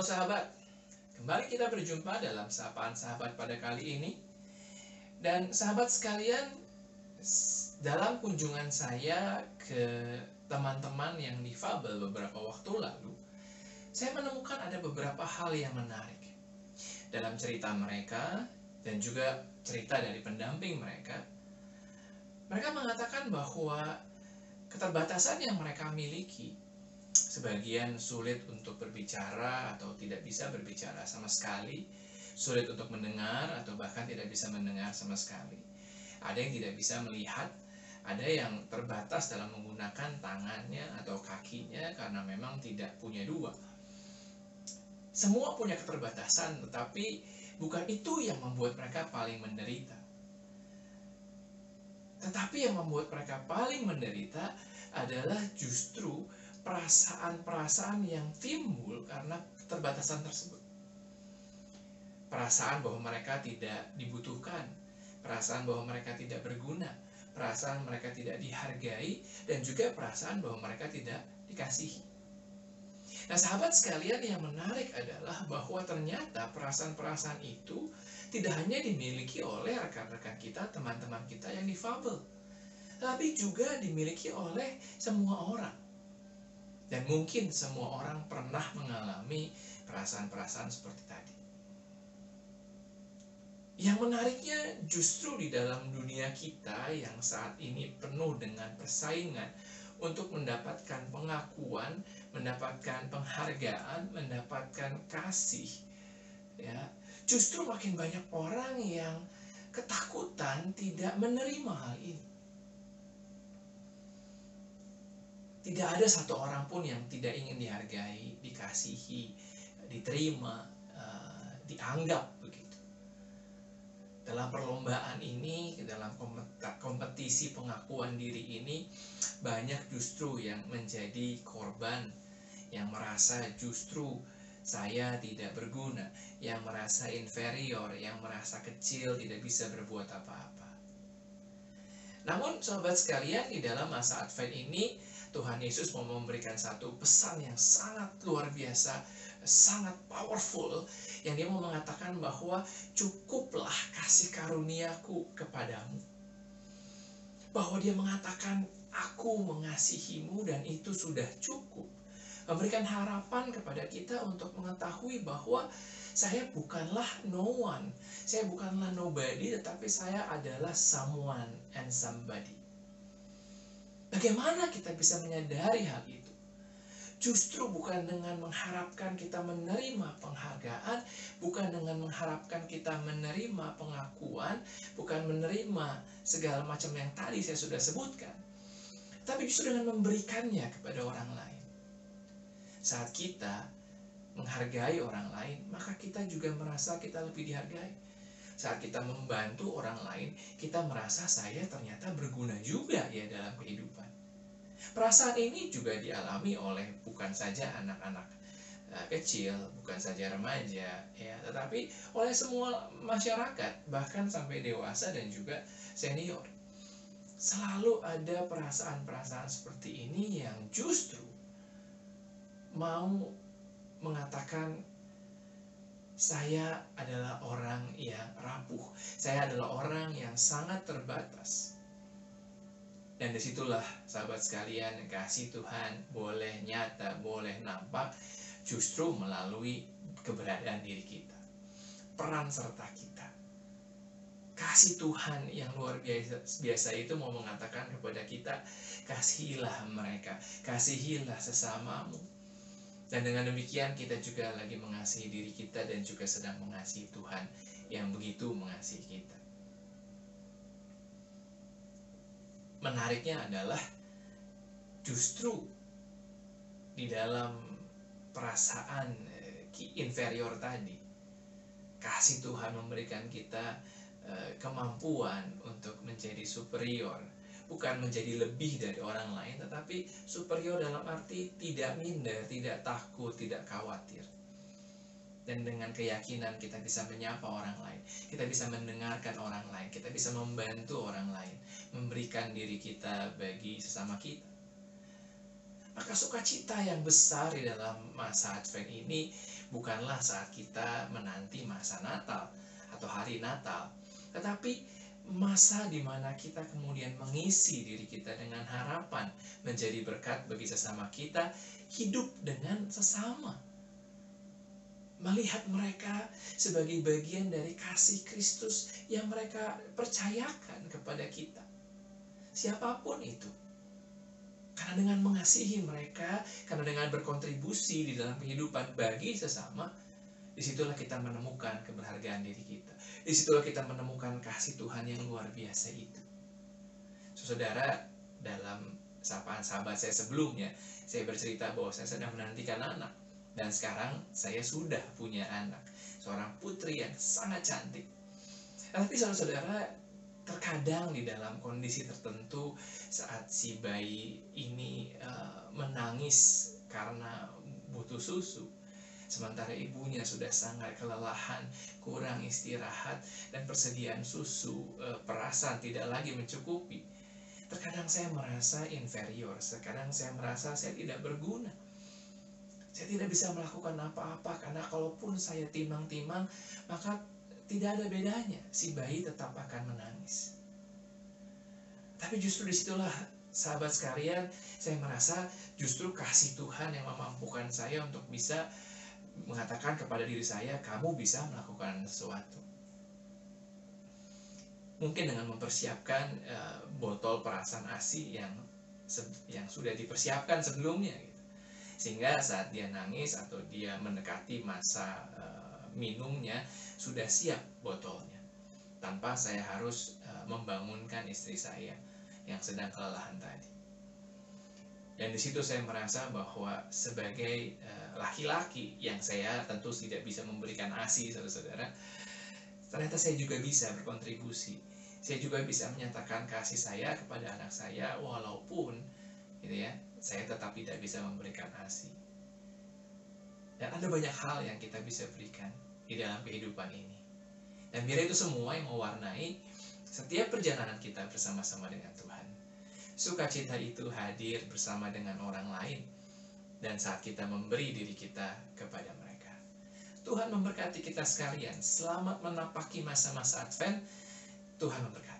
sahabat, kembali kita berjumpa dalam Sapaan Sahabat pada kali ini. Dan sahabat sekalian, dalam kunjungan saya ke teman-teman yang difabel beberapa waktu lalu, saya menemukan ada beberapa hal yang menarik dalam cerita mereka dan juga cerita dari pendamping mereka. Mereka mengatakan bahwa keterbatasan yang mereka miliki, sebagian sulit untuk berbicara atau tidak bisa berbicara sama sekali, sulit untuk mendengar atau bahkan tidak bisa mendengar sama sekali. Ada yang tidak bisa melihat, ada yang terbatas dalam menggunakan tangannya atau kakinya karena memang tidak punya dua. Semua punya keterbatasan, tetapi bukan itu yang membuat mereka paling menderita. Tetapi yang membuat mereka paling menderita adalah justru perasaan-perasaan yang timbul karena keterbatasan tersebut. Perasaan bahwa mereka tidak dibutuhkan, perasaan bahwa mereka tidak berguna, perasaan mereka tidak dihargai, dan juga perasaan bahwa mereka tidak dikasihi. Nah, sahabat sekalian, yang menarik adalah bahwa ternyata perasaan-perasaan itu tidak hanya dimiliki oleh rekan-rekan kita, teman-teman kita yang difabel, tapi juga dimiliki oleh semua orang. Dan mungkin semua orang pernah mengalami perasaan-perasaan seperti tadi. Yang menariknya justru di dalam dunia kita yang saat ini penuh dengan persaingan untuk mendapatkan pengakuan, mendapatkan penghargaan, mendapatkan kasih, ya, justru makin banyak orang yang ketakutan tidak menerima hal ini. Tidak ada satu orang pun yang tidak ingin dihargai, dikasihi, diterima, dianggap begitu. Dalam perlombaan ini, dalam kompetisi pengakuan diri ini, banyak justru yang menjadi korban, yang merasa justru saya tidak berguna, yang merasa inferior, yang merasa kecil, tidak bisa berbuat apa-apa. Namun sahabat sekalian, di dalam masa Advent ini, Tuhan Yesus mau memberikan satu pesan yang sangat luar biasa, sangat powerful, yang dia mau mengatakan bahwa cukuplah kasih karuniaku kepadamu. Bahwa dia mengatakan, aku mengasihimu dan itu sudah cukup. Memberikan harapan kepada kita untuk mengetahui bahwa saya bukanlah no one, saya bukanlah nobody, tetapi saya adalah someone and somebody. Bagaimana kita bisa menyadari hal itu? Justru bukan dengan mengharapkan kita menerima penghargaan, bukan dengan mengharapkan kita menerima pengakuan, bukan menerima segala macam yang tadi saya sudah sebutkan, tapi justru dengan memberikannya kepada orang lain. Saat kita menghargai orang lain, maka kita juga merasa kita lebih dihargai. Saat kita membantu orang lain, kita merasa saya ternyata berguna juga ya dalam kehidupan. Perasaan ini juga dialami oleh bukan saja anak-anak kecil, bukan saja remaja, ya, tetapi oleh semua masyarakat, bahkan sampai dewasa dan juga senior. Selalu ada perasaan-perasaan seperti ini yang justru mau mengatakan, saya adalah orang yang rapuh, saya adalah orang yang sangat terbatas. Dan disitulah sahabat sekalian, kasih Tuhan boleh nyata, boleh nampak justru melalui keberadaan diri kita, peran serta kita. Kasih Tuhan yang luar biasa itu mau mengatakan kepada kita, kasihilah mereka, kasihilah sesamamu. Dan dengan demikian kita juga lagi mengasihi diri kita dan juga sedang mengasihi Tuhan yang begitu mengasihi kita. Menariknya adalah justru di dalam perasaan inferior tadi, kasih Tuhan memberikan kita kemampuan untuk menjadi superior, bukan menjadi lebih dari orang lain, tetapi superior dalam arti tidak minder, tidak takut, tidak khawatir. Dan dengan keyakinan kita bisa menyapa orang lain, kita bisa mendengarkan orang lain, kita bisa membantu orang lain, memberikan diri kita bagi sesama kita. Maka sukacita yang besar di dalam masa Advent ini bukanlah saat kita menanti masa Natal atau hari Natal, tetapi masa di mana kita kemudian mengisi diri kita dengan harapan, menjadi berkat bagi sesama kita, hidup dengan sesama. Melihat mereka sebagai bagian dari kasih Kristus yang mereka percayakan kepada kita. Siapapun itu. Karena dengan mengasihi mereka, karena dengan berkontribusi di dalam kehidupan bagi sesama, disitulah kita menemukan keberhargaan diri kita. Disitulah kita menemukan kasih Tuhan yang luar biasa itu. Saudara, dalam sapaan sahabat saya sebelumnya, saya bercerita bahwa saya sedang menantikan anak. Dan sekarang saya sudah punya anak, seorang putri yang sangat cantik. Tapi saudara-saudara, terkadang di dalam kondisi tertentu saat si bayi ini menangis karena butuh susu, sementara ibunya sudah sangat kelelahan, kurang istirahat, dan persediaan susu perasan tidak lagi mencukupi. Terkadang saya merasa inferior, terkadang saya merasa saya tidak berguna. Saya tidak bisa melakukan apa-apa karena kalaupun saya timang-timang, maka tidak ada bedanya, si bayi tetap akan menangis. Tapi justru disitulah sahabat sekalian, saya merasa justru kasih Tuhan yang memampukan saya untuk bisa mengatakan kepada diri saya, kamu bisa melakukan sesuatu. Mungkin dengan mempersiapkan botol perasan ASI yang sudah dipersiapkan sebelumnya, gitu. Sehingga saat dia nangis atau dia mendekati masa minumnya, sudah siap botolnya, tanpa saya harus membangunkan istri saya yang sedang kelelahan tadi. Dan di situ saya merasa bahwa sebagai laki-laki yang saya tentu tidak bisa memberikan ASI, saudara-saudara, ternyata saya juga bisa berkontribusi. Saya juga bisa menyatakan kasih saya kepada anak saya, walaupun gitu ya, saya tetap tidak bisa memberikan ASI. Dan ada banyak hal yang kita bisa berikan di dalam kehidupan ini. Dan biar itu semua yang mewarnai setiap perjalanan kita bersama-sama dengan Tuhan. Sukacita itu hadir bersama dengan orang lain, dan saat kita memberi diri kita kepada mereka. Tuhan memberkati kita sekalian. Selamat menapaki masa-masa Advent. Tuhan memberkati.